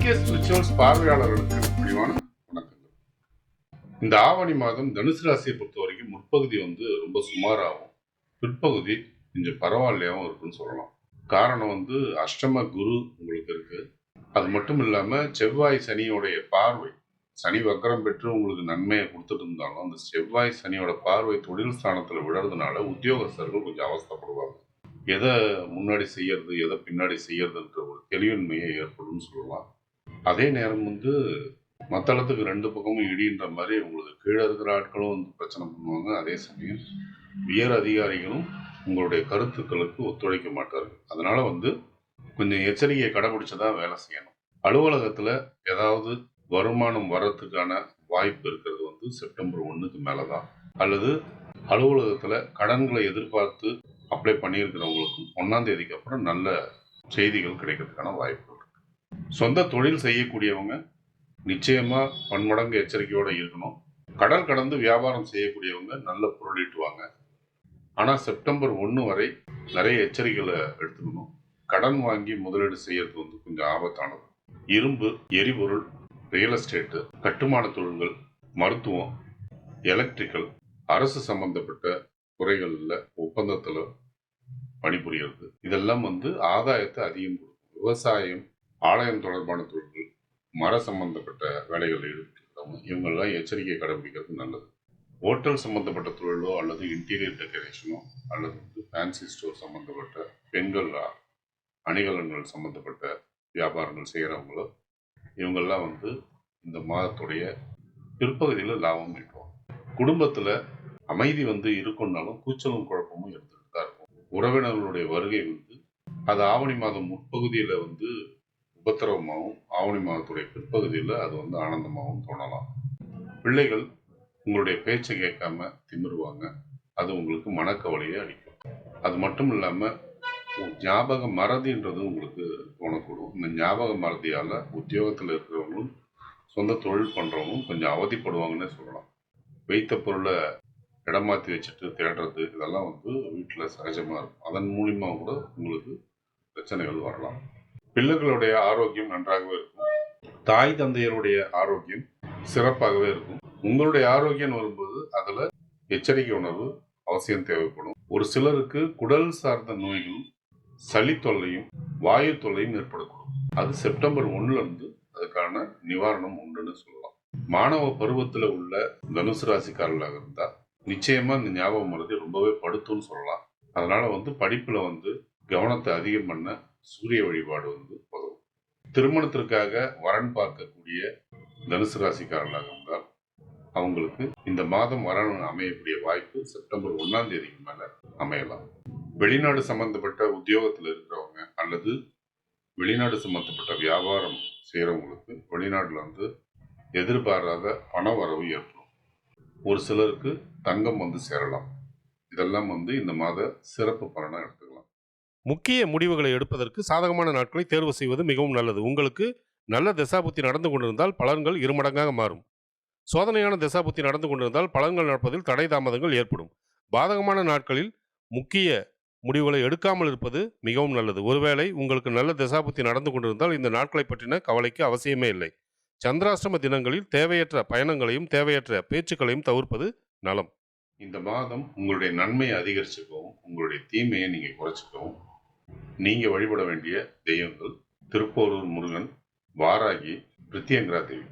RKS rituals பார்வையாளர்களுக்கு பணிவான வணக்கங்கள். இந்த ஆவணி மாதம் தனுசு ராசியை பொறுத்த வரைக்கும் முற்பகுதி ரொம்ப சுமாராகவும் பிற்பகுதி கொஞ்சம் பரவாயில்லையாகவும் இருக்குன்னு சொல்லலாம். காரணம் அஷ்டம குரு உங்களுக்கு இருக்கு. அது மட்டும் இல்லாம செவ்வாய் சனியோடைய பார்வை, சனி வக்கரம் பெற்று உங்களுக்கு நன்மையை கொடுத்துட்டு இருந்தாலும் அந்த செவ்வாய் சனியோட பார்வை தொழில் ஸ்தானத்துல விடுறதுனால உத்தியோகஸ்தர்கள் கொஞ்சம் அவஸ்தைப்படுவாங்க. எதை முன்னாடி செய்யறது, எதை பின்னாடி செய்யறதுன்ற ஒரு தெளிவின்மையை ஏற்படும் சொல்லலாம். அதே நேரம் மத்தளத்துக்கு ரெண்டு பக்கமும் இடின்ற மாதிரி உங்களுக்கு கீழே இருக்கிற ஆட்களும் பிரச்சனை பண்ணுவாங்க. அதே சமயம் உயர் அதிகாரிகளும் உங்களுடைய கருத்துக்களுக்கு ஒத்துழைக்க மாட்டார்கள். அதனால கொஞ்சம் எச்சரிக்கையை கடைபிடிச்சுதான் வேலை செய்யணும். அலுவலகத்துல ஏதாவது வருமானம் வர்றதுக்கான வாய்ப்பு இருக்கிறது செப்டம்பர் 1க்கு மேலதான். அல்லது அலுவலகத்துல கடன்களை எதிர்பார்த்து அப்ளை பண்ணியிருக்கிறவங்களுக்கும் 1ஆம் தேதிக்கு அப்புறம் நல்ல செய்திகள் கிடைக்கிறதுக்கான வாய்ப்பு இருக்கு. சொந்த தொழில் செய்யக்கூடியவங்க நிச்சயமா பன்மடங்கு எச்சரிக்கையோட இருக்கணும். கடல் கடந்து வியாபாரம் செய்யக்கூடியவங்க நல்ல பொருள் ஈட்டுவாங்க. ஆனா செப்டம்பர் 1 வரை நிறைய எச்சரிக்கைகளை எடுத்துக்கணும். கடன் வாங்கி முதலீடு செய்யறது கொஞ்சம் ஆபத்தானது. இரும்பு, எரிபொருள், ரியல் எஸ்டேட்டு, கட்டுமான தொழில்கள், மருத்துவம், எலக்ட்ரிக்கல், அரசு சம்பந்தப்பட்ட துறைகள்ல ஒப்பந்தத்துல பணிபுரியறது, இதெல்லாம் ஆதாயத்தை அதிகம் கொடுக்கும். விவசாயம், ஆலயம் தொடர்பான தொழில்கள், மர சம்பந்தப்பட்ட வேலைகளில் ஈடுபட்டிருக்கிறவங்க இவங்கெல்லாம் எச்சரிக்கையை கடைபிடிக்கிறது நல்லது. ஹோட்டல் சம்பந்தப்பட்ட தொழிலோ அல்லது இன்டீரியர் டெக்கரேஷனோ அல்லது ஃபேன்சி ஸ்டோர் சம்பந்தப்பட்ட பெண்கள் அணிகலன்கள் சம்பந்தப்பட்ட வியாபாரங்கள் செய்கிறவங்களோ இவங்கெல்லாம் இந்த மாதத்துடைய பிற்பகுதியில் லாபம் ஈட்டுவாங்க. குடும்பத்துல அமைதி இருக்கும்னாலும் கூச்சலும் குழப்பமும் இருந்துட்டு தான் இருக்கும். உறவினர்களுடைய வருகை அது ஆவணி மாதம் முற்பகுதியில உபத்திரவமாகவும் ஆவணி மாதத்துடைய பிற்பகுதியில அது ஆனந்தமாகவும் தோணலாம். பிள்ளைகள் உங்களுடைய பேச்சை கேட்காம திமிருவாங்க. அது உங்களுக்கு மனக்கவலையை அளிக்கும். அது மட்டும் இல்லாம ஞாபக மறதின்றது உங்களுக்கு தோணக்கூடும். இந்த ஞாபக மறதியால உத்தியோகத்துல இருக்கிறவங்களும் சொந்த தொழில் பண்றவங்களும் கொஞ்சம் அவதிப்படுவாங்கன்னு சொல்லலாம். வைத்த பொருளை இடம் மாற்றி வச்சுட்டு தேடுறது இதெல்லாம் வீட்டில் சகஜமா இருக்கும். அதன் மூலியமா கூட உங்களுக்கு பிரச்சனைகள் வரலாம். பிள்ளைகளுடைய ஆரோக்கியம் நன்றாகவே இருக்கும். தாய் தந்தையருடைய ஆரோக்கியம் சிறப்பாகவே இருக்கும். உங்களுடைய ஆரோக்கியம் வரும்போது அதுல எச்சரிக்கை உணர்வு அவசியம் தேவைப்படும். ஒரு சிலருக்கு குடல் சார்ந்த நோய்களும் சளி தொல்லையும் வாயு தொல்லையும் ஏற்படக்கூடும். அது செப்டம்பர் 1ல இருந்து அதுக்கான நிவாரணம் உண்டுன்னு சொல்லலாம். மாணவ பருவத்துல உள்ள தனுசு ராசிக்காரர்களாக இருந்தா நிச்சயமா இந்த ஞாபக மறதி ரொம்பவே படுத்தும்னு சொல்லலாம். அதனால படிப்புல கவனத்தை அதிகம் பண்ண சூரிய வழிபாடு உதவும். திருமணத்திற்காக வரன் பார்க்கக்கூடிய தனுசு ராசிக்காரர்களாக இருந்தால் அவங்களுக்கு இந்த மாதம் வரன் அமையக்கூடிய வாய்ப்பு செப்டம்பர் 1ஆம் தேதிக்கு மேல அமையலாம். வெளிநாடு சம்பந்தப்பட்ட உத்தியோகத்தில் இருக்கிறவங்க அல்லது வெளிநாடு சம்பந்தப்பட்ட வியாபாரம் செய்யறவங்களுக்கு வெளிநாட்டுல எதிர்பாராத பண வரவு ஏற்படும். ஒரு சிலருக்கு தங்கம் சேரலாம். இதெல்லாம் இந்த மாத சிறப்பு பலனா எடுத்துக்கலாம். முக்கிய முடிவுகளை எடுப்பதற்கு சாதகமான நாட்களை தேர்வு செய்வது மிகவும் நல்லது. உங்களுக்கு நல்ல தசாபுத்தி நடந்து கொண்டிருந்தால் பலன்கள் இருமடங்காக மாறும். சோதனையான தசாபுத்தி நடந்து கொண்டிருந்தால் பலன்கள் நடப்பதில் தடை தாமதங்கள் ஏற்படும். பாதகமான நாட்களில் முக்கிய முடிவுகளை எடுக்காமல் இருப்பது மிகவும் நல்லது. ஒருவேளை உங்களுக்கு நல்ல தசாபுத்தி நடந்து கொண்டிருந்தால் இந்த நாட்களை பற்றின கவலைக்கு அவசியமே இல்லை. சந்திராஷ்டம தினங்களில் தேவையற்ற பயணங்களையும் தேவையற்ற பேச்சுக்களையும் தவிர்ப்பது நலம். இந்த மாதம் உங்களுடைய நன்மையை அதிகரிச்சுக்கவும் உங்களுடைய தீமையை நீங்க குறைச்சிக்கவும் நீங்க வழிபட வேண்டிய தெய்வங்கள் திருப்போரூர் முருகன், வாராகி, பிரித்தியங்கரா தேவி.